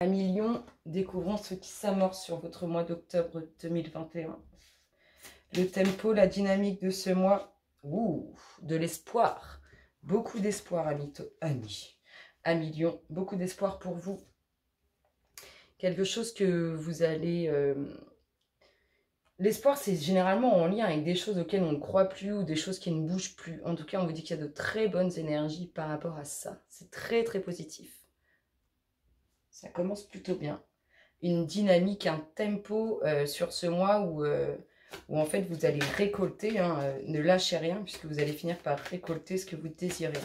Un million, découvrons ce qui s'amorce sur votre mois d'octobre 2021. Le tempo, la dynamique de ce mois, de l'espoir. Beaucoup d'espoir, amis. Un million, beaucoup d'espoir pour vous. Quelque chose que vous allez... L'espoir, c'est généralement en lien avec des choses auxquelles on ne croit plus ou des choses qui ne bougent plus. En tout cas, on vous dit qu'il y a de très bonnes énergies par rapport à ça. C'est très, très positif. Ça commence plutôt bien. Une dynamique, un tempo sur ce mois où en fait vous allez récolter, hein, ne lâchez rien puisque vous allez finir par récolter ce que vous désirez.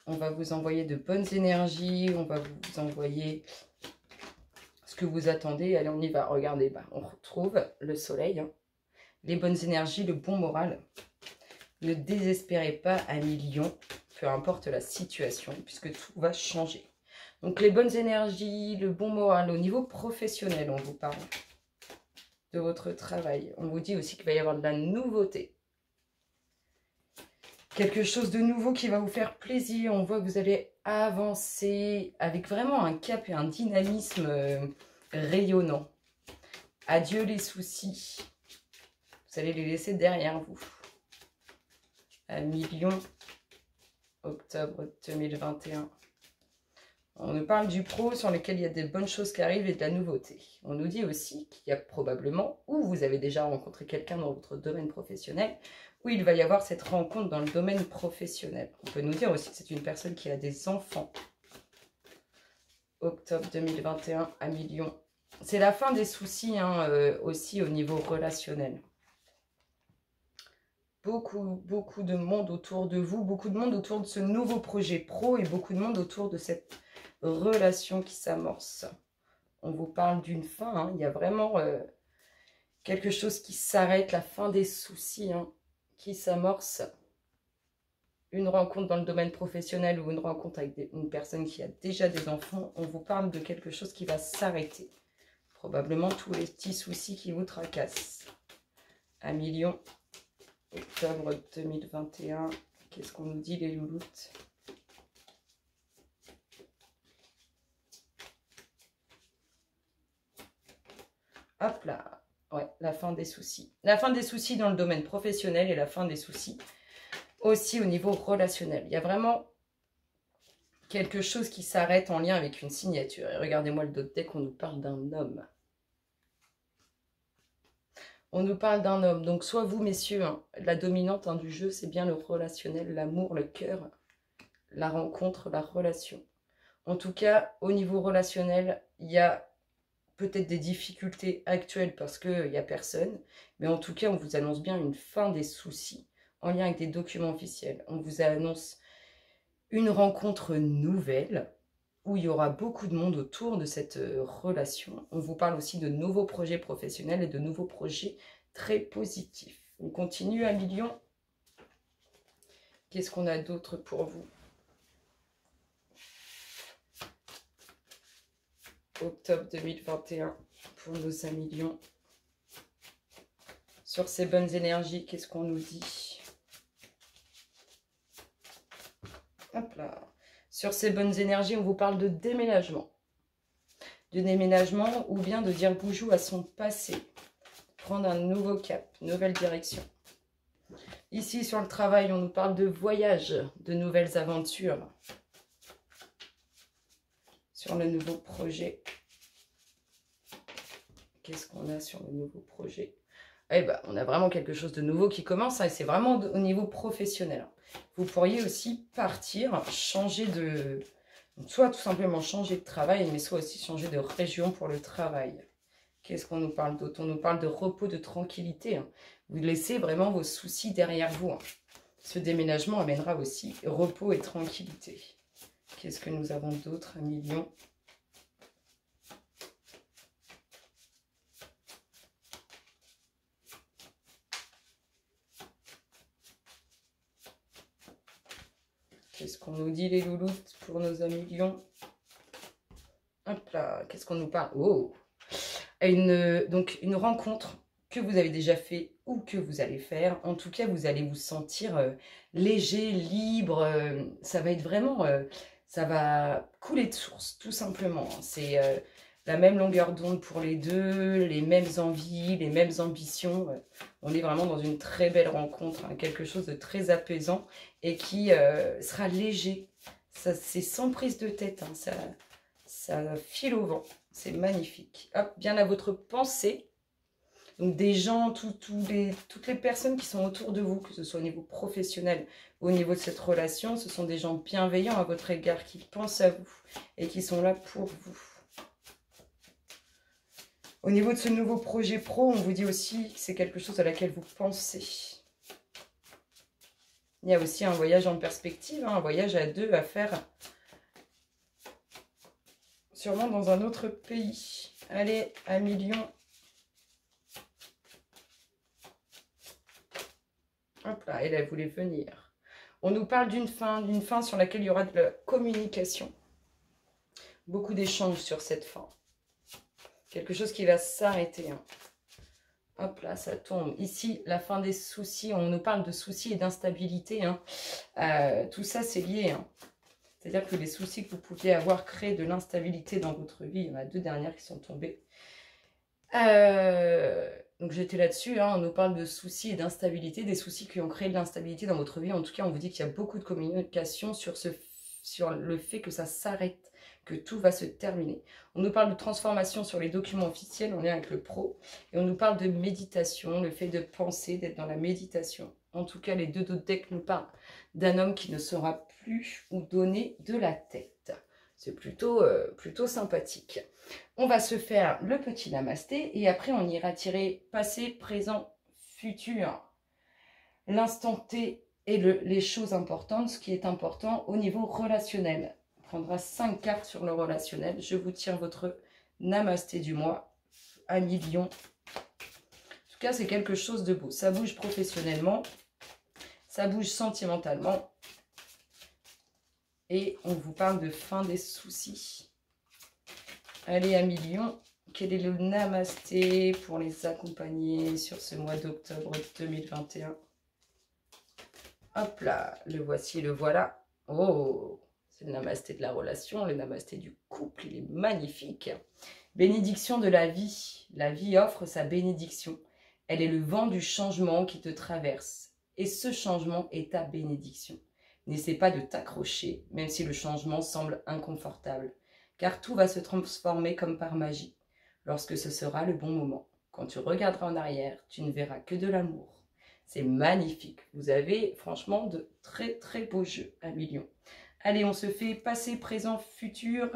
On va vous envoyer de bonnes énergies, on va vous envoyer ce que vous attendez. Allez, on y va, regardez, on retrouve le soleil, hein, les bonnes énergies, le bon moral. Ne désespérez pas, un million, peu importe la situation, puisque tout va changer. Donc les bonnes énergies, le bon moral, au niveau professionnel, on vous parle de votre travail. On vous dit aussi qu'il va y avoir de la nouveauté. Quelque chose de nouveau qui va vous faire plaisir. On voit que vous allez avancer avec vraiment un cap et un dynamisme rayonnant. Adieu les soucis. Vous allez les laisser derrière vous. Un million, octobre 2021. On nous parle du pro sur lequel il y a des bonnes choses qui arrivent et de la nouveauté. On nous dit aussi qu'il y a probablement, ou vous avez déjà rencontré quelqu'un dans votre domaine professionnel, où il va y avoir cette rencontre dans le domaine professionnel. On peut nous dire aussi que c'est une personne qui a des enfants. Octobre 2021, un million. C'est la fin des soucis hein, aussi au niveau relationnel. Beaucoup de monde autour de vous, beaucoup de monde autour de ce nouveau projet pro et beaucoup de monde autour de cette relation qui s'amorce. On vous parle d'une fin, hein. Il y a vraiment quelque chose qui s'arrête, la fin des soucis hein, qui s'amorce. Une rencontre dans le domaine professionnel ou une rencontre avec une personne qui a déjà des enfants, on vous parle de quelque chose qui va s'arrêter. Probablement tous les petits soucis qui vous tracassent. Un million, octobre 2021. Qu'est-ce qu'on nous dit les louloutes ? Hop là, ouais, la fin des soucis. La fin des soucis dans le domaine professionnel et la fin des soucis aussi au niveau relationnel. Il y a vraiment quelque chose qui s'arrête en lien avec une signature. Et regardez-moi le dos de deck, on nous parle d'un homme. On nous parle d'un homme. Donc soit vous, messieurs, hein, la dominante hein, du jeu, c'est bien le relationnel, l'amour, le cœur, la rencontre, la relation. En tout cas, au niveau relationnel, il y a peut-être des difficultés actuelles parce qu'il n'y a personne. Mais en tout cas, on vous annonce bien une fin des soucis en lien avec des documents officiels. On vous annonce une rencontre nouvelle où il y aura beaucoup de monde autour de cette relation. On vous parle aussi de nouveaux projets professionnels et de nouveaux projets très positifs. On continue, un million. Qu'est-ce qu'on a d'autre pour vous ? Octobre 2021 pour nos 1 million. Sur ces bonnes énergies, qu'est-ce qu'on nous dit ? Hop là. Sur ces bonnes énergies, on vous parle de déménagement. De déménagement ou bien de dire bonjour à son passé. Prendre un nouveau cap, nouvelle direction. Ici, sur le travail, on nous parle de voyage, de nouvelles aventures. Sur le nouveau projet. Qu'est-ce qu'on a sur le nouveau projet ? Eh ben, on a vraiment quelque chose de nouveau qui commence, hein, et c'est vraiment au niveau professionnel. Vous pourriez aussi partir, changer de... soit tout simplement changer de travail, mais soit aussi changer de région pour le travail. Qu'est-ce qu'on nous parle d'autre? On nous parle de repos, de tranquillité. Hein. Vous laissez vraiment vos soucis derrière vous. Hein. Ce déménagement amènera aussi repos et tranquillité. Qu'est-ce que nous avons d'autre, 1 million? Qu'est-ce qu'on nous dit les louloutes pour nos 1 million? Hop là, qu'est-ce qu'on nous parle? Oh, donc une rencontre que vous avez déjà fait ou que vous allez faire. En tout cas, vous allez vous sentir léger, libre. Ça va être vraiment ça va couler de source, tout simplement. C'est la même longueur d'onde pour les deux, les mêmes envies, les mêmes ambitions. On est vraiment dans une très belle rencontre, hein, quelque chose de très apaisant et qui sera léger. C'est sans prise de tête, hein, ça file au vent. C'est magnifique. Hop, bien à votre pensée. Donc des gens, toutes les personnes qui sont autour de vous, que ce soit au niveau professionnel ou au niveau de cette relation, ce sont des gens bienveillants à votre égard, qui pensent à vous et qui sont là pour vous. Au niveau de ce nouveau projet pro, on vous dit aussi que c'est quelque chose à laquelle vous pensez. Il y a aussi un voyage en perspective, hein, un voyage à deux à faire, sûrement dans un autre pays. Allez, 1 million. Hop là, elle voulait venir. On nous parle d'une fin sur laquelle il y aura de la communication. Beaucoup d'échanges sur cette fin. Quelque chose qui va s'arrêter. Hein. Hop là, ça tombe. Ici, la fin des soucis. On nous parle de soucis et d'instabilité. Hein. Tout ça, c'est lié. Hein. C'est-à-dire que les soucis que vous pouviez avoir créent de l'instabilité dans votre vie. Il y en a 2 dernières qui sont tombées. Donc j'étais là-dessus, hein, on nous parle de soucis et d'instabilité, des soucis qui ont créé de l'instabilité dans votre vie. En tout cas, on vous dit qu'il y a beaucoup de communication sur le fait que ça s'arrête, que tout va se terminer. On nous parle de transformation sur les documents officiels, on est avec le pro. Et on nous parle de méditation, le fait de penser, d'être dans la méditation. En tout cas, les 2 autres decks nous parlent d'un homme qui ne saura plus où donner de la tête. C'est plutôt sympathique. On va se faire le petit namasté et après on ira tirer passé, présent, futur, l'instant T et les choses importantes, ce qui est important au niveau relationnel. On prendra 5 cartes sur le relationnel. Je vous tire votre namasté du mois, 1 million. En tout cas, c'est quelque chose de beau. Ça bouge professionnellement, ça bouge sentimentalement. Et on vous parle de fin des soucis. Allez, 1 million. Quel est le namasté pour les accompagner sur ce mois d'octobre 2021? Hop là, le voici, le voilà. Oh, c'est le namasté de la relation, le namasté du couple, il est magnifique. Bénédiction de la vie. La vie offre sa bénédiction. Elle est le vent du changement qui te traverse. Et ce changement est ta bénédiction. N'essaie pas de t'accrocher, même si le changement semble inconfortable, car tout va se transformer comme par magie, lorsque ce sera le bon moment. Quand tu regarderas en arrière, tu ne verras que de l'amour. C'est magnifique. Vous avez franchement de très très beaux jeux, 1 million. Allez, on se fait passé, présent, futur,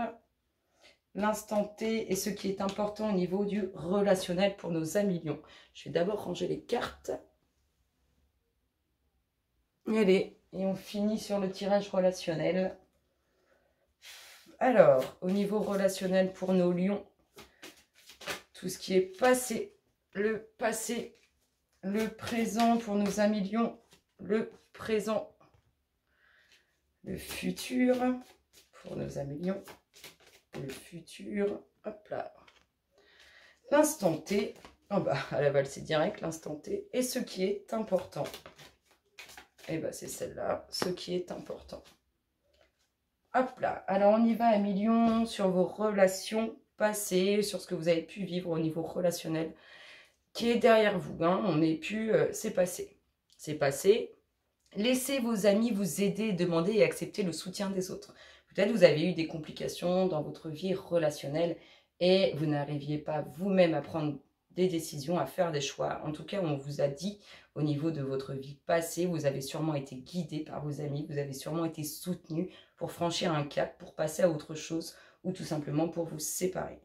l'instant T et ce qui est important au niveau du relationnel pour nos 1 million. Je vais d'abord ranger les cartes. Allez. Et on finit sur le tirage relationnel. Alors, au niveau relationnel pour nos lions, tout ce qui est passé, le présent pour nos 1 million, le présent, le futur pour nos 1 million, le futur, hop là. L'instant T, oh bah, à la balle c'est direct, l'instant T, et ce qui est important. Et bien, c'est celle-là, ce qui est important. Hop là. Alors, on y va 1 million sur vos relations passées, sur ce que vous avez pu vivre au niveau relationnel, qui est derrière vous. Hein. On n'est plus... c'est passé. C'est passé. Laissez vos amis vous aider, demander et accepter le soutien des autres. Peut-être vous avez eu des complications dans votre vie relationnelle et vous n'arriviez pas vous-même à prendre des décisions, à faire des choix. En tout cas, on vous a dit au niveau de votre vie passée, vous avez sûrement été guidé par vos amis, vous avez sûrement été soutenu pour franchir un cap, pour passer à autre chose ou tout simplement pour vous séparer.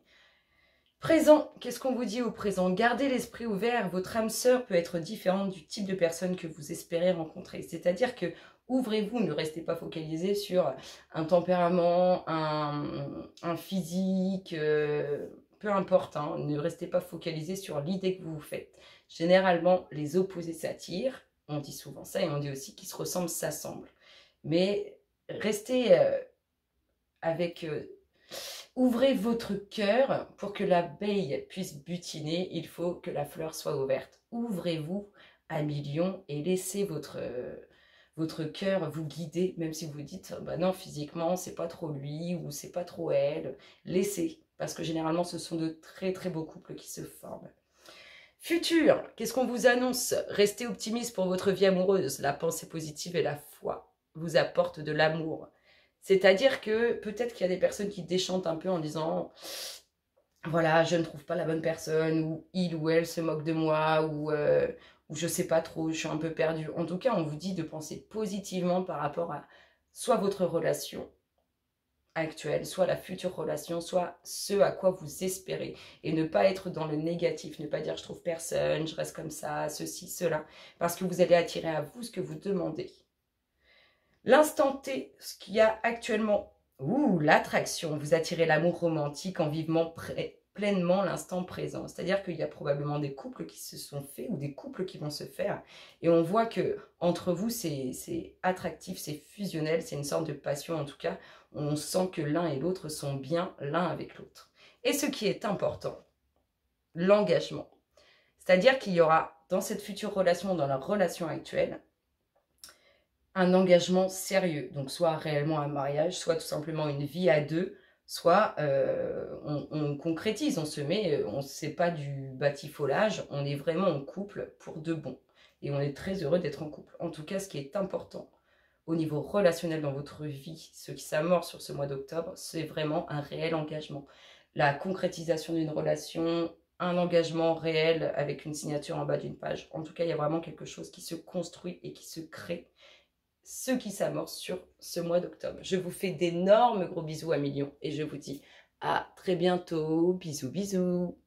Présent, qu'est-ce qu'on vous dit au présent? Gardez l'esprit ouvert, votre âme sœur peut être différente du type de personne que vous espérez rencontrer. C'est-à-dire que ouvrez-vous, ne restez pas focalisé sur un tempérament, un physique, peu importe, hein, ne restez pas focalisé sur l'idée que vous vous faites. Généralement, les opposés s'attirent, on dit souvent ça, et on dit aussi qu'ils se ressemblent, s'assemblent. Mais restez avec... ouvrez votre cœur pour que l'abeille puisse butiner, il faut que la fleur soit ouverte. Ouvrez-vous 1 million et laissez votre votre cœur vous guider, même si vous vous dites, bah non, physiquement, c'est pas trop lui ou c'est pas trop elle. Laissez, parce que généralement, ce sont de très très beaux couples qui se forment. Futur, qu'est-ce qu'on vous annonce? Restez optimiste pour votre vie amoureuse. La pensée positive et la foi vous apportent de l'amour. C'est-à-dire que peut-être qu'il y a des personnes qui déchantent un peu en disant voilà, je ne trouve pas la bonne personne, ou il ou elle se moque de moi, ou je sais pas trop, je suis un peu perdue. En tout cas, on vous dit de penser positivement par rapport à soit votre relation actuelle, soit la future relation, soit ce à quoi vous espérez. Et ne pas être dans le négatif, ne pas dire je trouve personne, je reste comme ça, ceci, cela. Parce que vous allez attirer à vous ce que vous demandez. L'instant T, ce qu'il y a actuellement, l'attraction, vous attirez l'amour romantique en vivant pleinement l'instant présent. C'est-à-dire qu'il y a probablement des couples qui se sont faits ou des couples qui vont se faire. Et on voit que entre vous, c'est attractif, c'est fusionnel, c'est une sorte de passion en tout cas. On sent que l'un et l'autre sont bien l'un avec l'autre. Et ce qui est important, l'engagement. C'est-à-dire qu'il y aura dans cette future relation, dans leur relation actuelle, un engagement sérieux. Donc soit réellement un mariage, soit tout simplement une vie à deux, soit on concrétise, on se met, on ne sait pas du batifolage, on est vraiment en couple pour de bon. Et on est très heureux d'être en couple. En tout cas, ce qui est important au niveau relationnel dans votre vie, ce qui s'amorce sur ce mois d'octobre, c'est vraiment un réel engagement. La concrétisation d'une relation, un engagement réel avec une signature en bas d'une page. En tout cas, il y a vraiment quelque chose qui se construit et qui se crée, ce qui s'amorce sur ce mois d'octobre. Je vous fais d'énormes gros bisous à millions et je vous dis à très bientôt. Bisous, bisous.